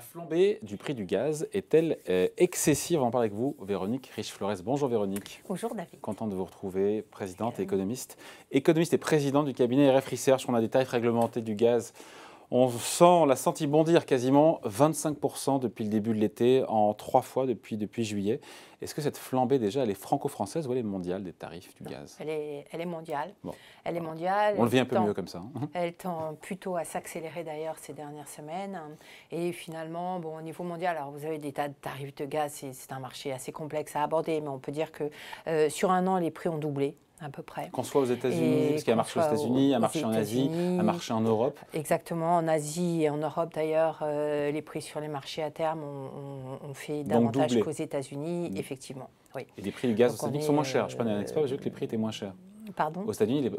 flambée du prix du gaz est-elle excessive? On en parle avec vous, Véronique Riche-Flores. Bonjour Véronique. Bonjour David. Content de vous retrouver, présidente et économiste. Économiste et présidente du cabinet RF Research. On a des tarifs réglementés du gaz. On l'a senti bondir quasiment 25% depuis le début de l'été, en 3 fois depuis juillet. Est-ce que cette flambée déjà, elle est franco-française ou elle est mondiale des tarifs du gaz? Elle est mondiale. Bon. Elle est mondiale. On le vit un peu mieux comme ça. Elle tend plutôt à s'accélérer d'ailleurs ces dernières semaines. Et finalement, bon, au niveau mondial, alors vous avez des tas de tarifs de gaz, c'est un marché assez complexe à aborder, mais on peut dire que sur un an, les prix ont doublé. À peu près. Qu'on soit aux États-Unis, parce qu'il y a un marché aux États-Unis, un marché en Asie, un marché en Europe. Exactement, en Asie et en Europe d'ailleurs, les prix sur les marchés à terme ont fait davantage qu'aux États-Unis, effectivement. Oui. Et les prix du gaz aux États-Unis sont moins chers. Je ne suis pas un expert, j'ai vu que les prix étaient moins chers. Pardon? Aux États-Unis,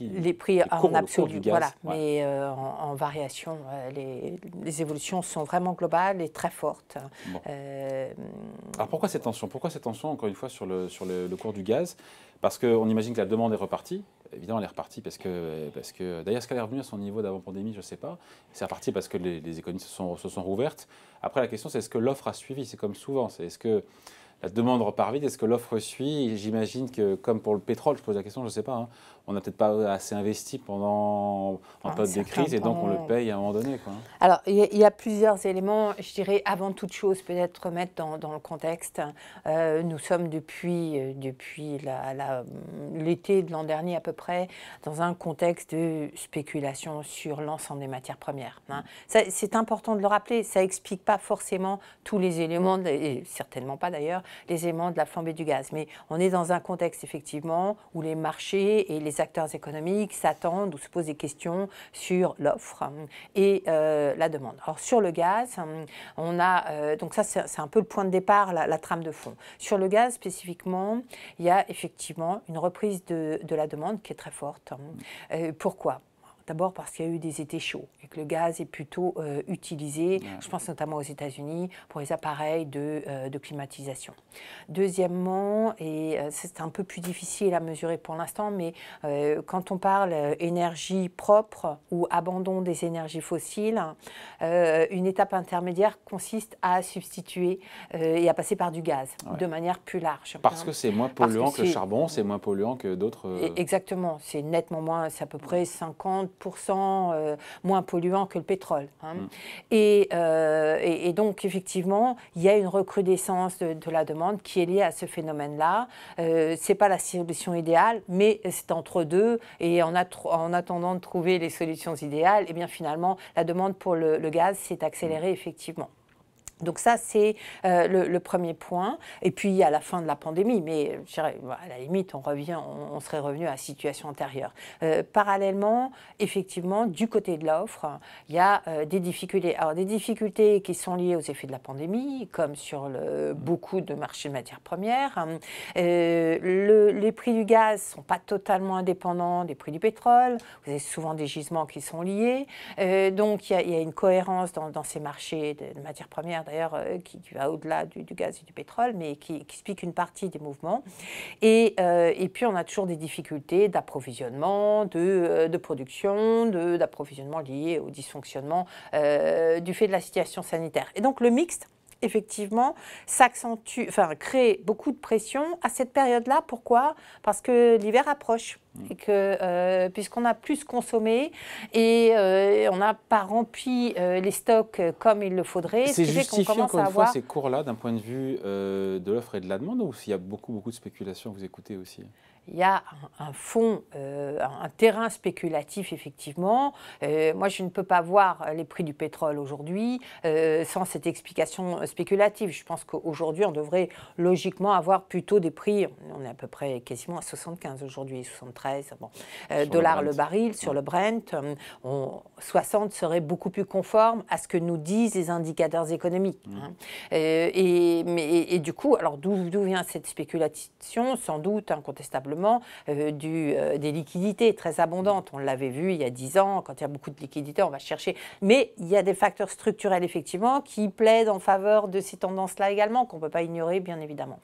les prix en absolu, gaz, voilà. Ouais. Mais en variation, les évolutions sont vraiment globales et très fortes. Bon. Alors pourquoi cette tension? Pourquoi cette tension, encore une fois, sur le cours du gaz? Parce qu'on imagine que la demande est repartie. Évidemment, elle est repartie parce que d'ailleurs, est-ce qu'elle est revenue à son niveau d'avant-pandémie? Je ne sais pas. C'est reparti parce que les économies se sont rouvertes. Après, la question, c'est est-ce que l'offre a suivi? C'est comme souvent. Est-ce que la demande repart vite? Est-ce que l'offre suit? J'imagine que, comme pour le pétrole, je pose la question, je ne sais pas, hein, on n'a peut-être pas assez investi en période de crise et donc on le paye à un moment donné, quoi. Alors, il y a plusieurs éléments. Je dirais, avant toute chose, peut-être remettre dans le contexte. Nous sommes depuis l'été de l'an dernier à peu près dans un contexte de spéculation sur l'ensemble des matières premières. Hein. C'est important de le rappeler. Ça n'explique pas forcément tous les éléments, et certainement pas d'ailleurs, les éléments de la flambée du gaz. Mais on est dans un contexte effectivement où les marchés et les acteurs économiques s'attendent ou se posent des questions sur l'offre et la demande. Alors sur le gaz, on a, donc ça c'est un peu le point de départ, la trame de fond. Sur le gaz spécifiquement, il y a effectivement une reprise de la demande qui est très forte. Pourquoi ? D'abord parce qu'il y a eu des étés chauds et que le gaz est plutôt utilisé, je pense notamment aux États-Unis, pour les appareils de climatisation. Deuxièmement, et c'est un peu plus difficile à mesurer pour l'instant, mais quand on parle énergie propre ou abandon des énergies fossiles, une étape intermédiaire consiste à substituer et à passer par du gaz de manière plus large. Parce que c'est moins polluant que le charbon, c'est moins polluant que d'autres... Exactement, c'est nettement moins, c'est à peu près 50% moins polluant que le pétrole. Hein. Et donc, effectivement, il y a une recrudescence de la demande qui est liée à ce phénomène-là. Ce n'est pas la solution idéale, mais c'est entre deux. Et en attendant de trouver les solutions idéales, eh bien, finalement, la demande pour le gaz s'est accélérée, effectivement. Donc ça, c'est le premier point. Et puis, à la fin de la pandémie, mais je dirais, à la limite, on serait revenu à la situation antérieure. Parallèlement, effectivement, du côté de l'offre, il y a des difficultés. Alors, des difficultés qui sont liées aux effets de la pandémie, comme sur beaucoup de marchés de matières premières. Les prix du gaz ne sont pas totalement indépendants des prix du pétrole. Vous avez souvent des gisements qui sont liés. Donc, il y a une cohérence dans ces marchés de matières premières, d'ailleurs, qui va au-delà du gaz et du pétrole, mais qui explique une partie des mouvements. Et puis, on a toujours des difficultés d'approvisionnement, de production, d'approvisionnement liées au dysfonctionnement du fait de la situation sanitaire. Et donc, le mixte, effectivement, crée beaucoup de pression à cette période-là. Pourquoi? Parce que l'hiver approche. Et que, puisqu'on a plus consommé et on n'a pas rempli les stocks comme il le faudrait. C'est justifié encore une fois ces cours-là d'un point de vue de l'offre et de la demande, ou s'il y a beaucoup de spéculation, vous écoutez aussi? Il y a un fond, un terrain spéculatif, effectivement. Moi, je ne peux pas voir les prix du pétrole aujourd'hui sans cette explication spéculative. Je pense qu'aujourd'hui, on devrait logiquement avoir plutôt des prix, on est à peu près quasiment à 75 aujourd'hui, 73 dollars le baril sur le Brent. 60 serait beaucoup plus conforme à ce que nous disent les indicateurs économiques. Hein. Et du coup, alors d'où vient cette spéculation? Sans doute, incontestablement, des liquidités très abondantes. On l'avait vu il y a 10 ans, quand il y a beaucoup de liquidités, on va chercher. Mais il y a des facteurs structurels, effectivement, qui plaident en faveur de ces tendances-là également, qu'on ne peut pas ignorer, bien évidemment.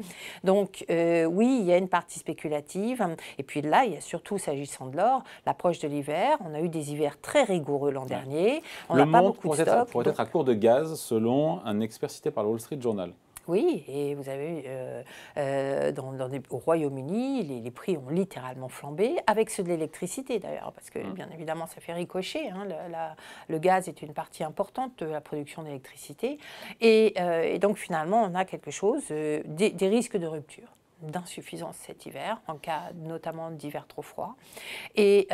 Donc, oui, il y a une partie spéculative. Et puis là, il y a surtout s'agissant de l'or, l'approche de l'hiver. On a eu des hivers très rigoureux l'an dernier. On n'a pas beaucoup de stocks. Pourrait être à court de gaz, selon un expert cité par le Wall Street Journal. Oui, et vous avez au Royaume-Uni, les prix ont littéralement flambé, avec ceux de l'électricité d'ailleurs, parce que bien évidemment ça fait ricocher. Hein, le gaz est une partie importante de la production d'électricité. Et donc finalement, on a quelque chose, des risques de rupture, d'insuffisance cet hiver, en cas notamment d'hiver trop froid, et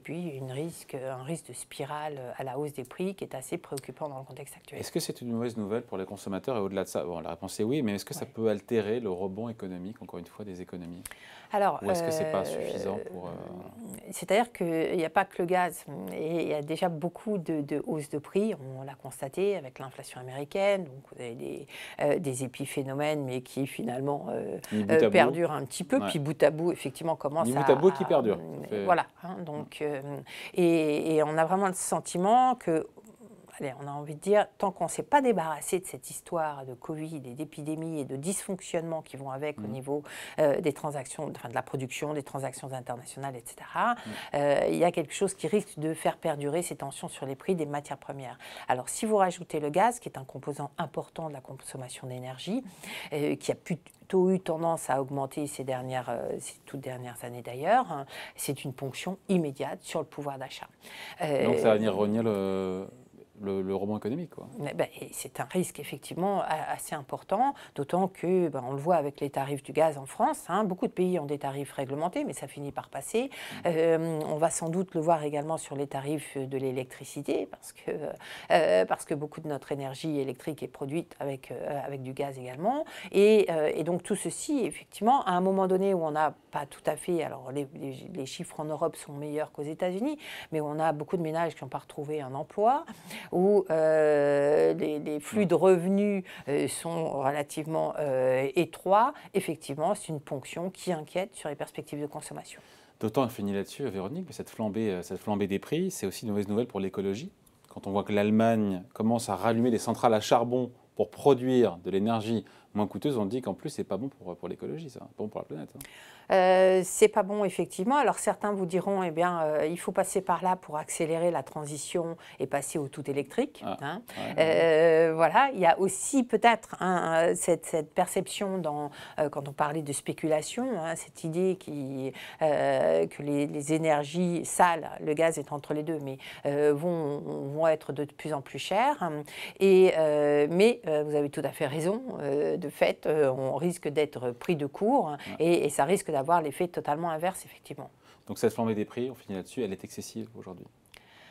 puis un risque de spirale à la hausse des prix qui est assez préoccupant dans le contexte actuel. Est-ce que c'est une mauvaise nouvelle pour les consommateurs et au-delà de ça? Bon, la réponse est oui, mais est-ce que ça peut altérer le rebond économique, encore une fois, des économies? Alors, ou est-ce que ce n'est pas suffisant pour... C'est-à-dire qu'il n'y a pas que le gaz, et il y a déjà beaucoup de hausses de prix, on l'a constaté avec l'inflation américaine, donc vous avez des épiphénomènes, mais qui finalement perdurent un petit peu, puis bout à bout, effectivement, commence à... bout à bout qui perdure. Voilà, hein, donc, et on a vraiment le sentiment que... Allez, on a envie de dire, tant qu'on ne s'est pas débarrassé de cette histoire de Covid et d'épidémie et de dysfonctionnements qui vont avec au niveau des transactions, enfin de la production, des transactions internationales, etc., il y a quelque chose qui risque de faire perdurer ces tensions sur les prix des matières premières. Alors, si vous rajoutez le gaz, qui est un composant important de la consommation d'énergie, qui a plutôt eu tendance à augmenter ces toutes dernières années d'ailleurs, hein, c'est une ponction immédiate sur le pouvoir d'achat. Donc ça va venir rogner le rebond économique, quoi. C'est un risque effectivement assez important, d'autant que on le voit avec les tarifs du gaz en France. Hein, beaucoup de pays ont des tarifs réglementés, mais ça finit par passer. On va sans doute le voir également sur les tarifs de l'électricité, parce que beaucoup de notre énergie électrique est produite avec du gaz également. Et donc tout ceci, effectivement, à un moment donné où on n'a pas tout à fait... Alors les chiffres en Europe sont meilleurs qu'aux États-Unis, mais on a beaucoup de ménages qui n'ont pas retrouvé un emploi, où les flux de revenus sont relativement étroits. Effectivement, c'est une ponction qui inquiète sur les perspectives de consommation. D'autant, on finit là-dessus, Véronique, mais cette flambée des prix, c'est aussi une mauvaise nouvelle pour l'écologie. Quand on voit que l'Allemagne commence à rallumer des centrales à charbon pour produire de l'énergie moins coûteuse, on dit qu'en plus, c'est pas bon pour l'écologie, ça, pas bon pour la planète. Hein. C'est pas bon, effectivement. Alors certains vous diront, eh bien, il faut passer par là pour accélérer la transition et passer au tout électrique. Voilà, il y a aussi peut-être cette perception quand on parlait de spéculation, cette idée que les énergies sales, le gaz est entre les deux, mais vont être de plus en plus chères. Mais vous avez tout à fait raison. De fait, on risque d'être pris de court et ça risque d'avoir l'effet totalement inverse, effectivement. Donc cette flambée des prix, on finit là-dessus, elle est excessive aujourd'hui.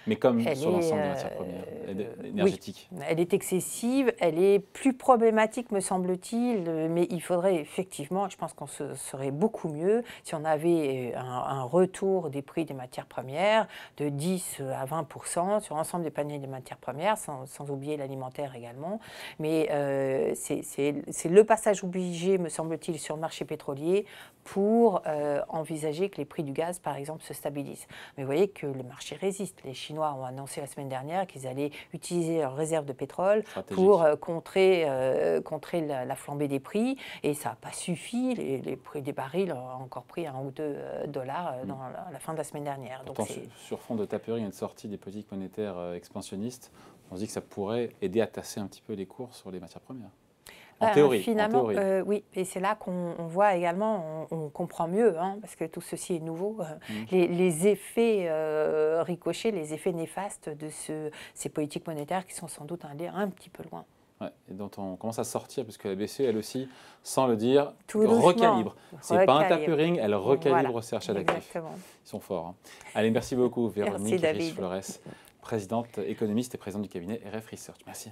Mais comme sur l'ensemble des matières premières énergétiques. Oui, elle est excessive, elle est plus problématique, me semble-t-il, mais il faudrait effectivement, je pense qu'on serait beaucoup mieux si on avait un retour des prix des matières premières de 10 à 20% sur l'ensemble des paniers des matières premières, sans oublier l'alimentaire également. Mais c'est le passage obligé, me semble-t-il, sur le marché pétrolier pour envisager que les prix du gaz, par exemple, se stabilisent. Mais vous voyez que le marché résiste. Les Chinois ont annoncé la semaine dernière qu'ils allaient utiliser leurs réserves de pétrole pour contrer la flambée des prix. Et ça n'a pas suffi. Les prix des barils ont encore pris $1 ou $2 dans la fin de la semaine dernière. Pourtant, sur fond de tapering et de sortie des politiques monétaires expansionnistes, on se dit que ça pourrait aider à tasser un petit peu les cours sur les matières premières. En théorie. Finalement, oui. Et c'est là qu'on voit également, on comprend mieux, parce que tout ceci est nouveau, les effets ricochés, les effets néfastes de ces politiques monétaires qui sont sans doute un petit peu loin. Ouais, et dont on commence à sortir, puisque la BCE, elle aussi, sans le dire, tout recalibre. C'est pas un tapering, elle recalibre ses rachats d'actifs. Ils sont forts. Hein. Allez, merci beaucoup, Véronique Riche-Flores, présidente économiste et présidente du cabinet RF Research. Merci.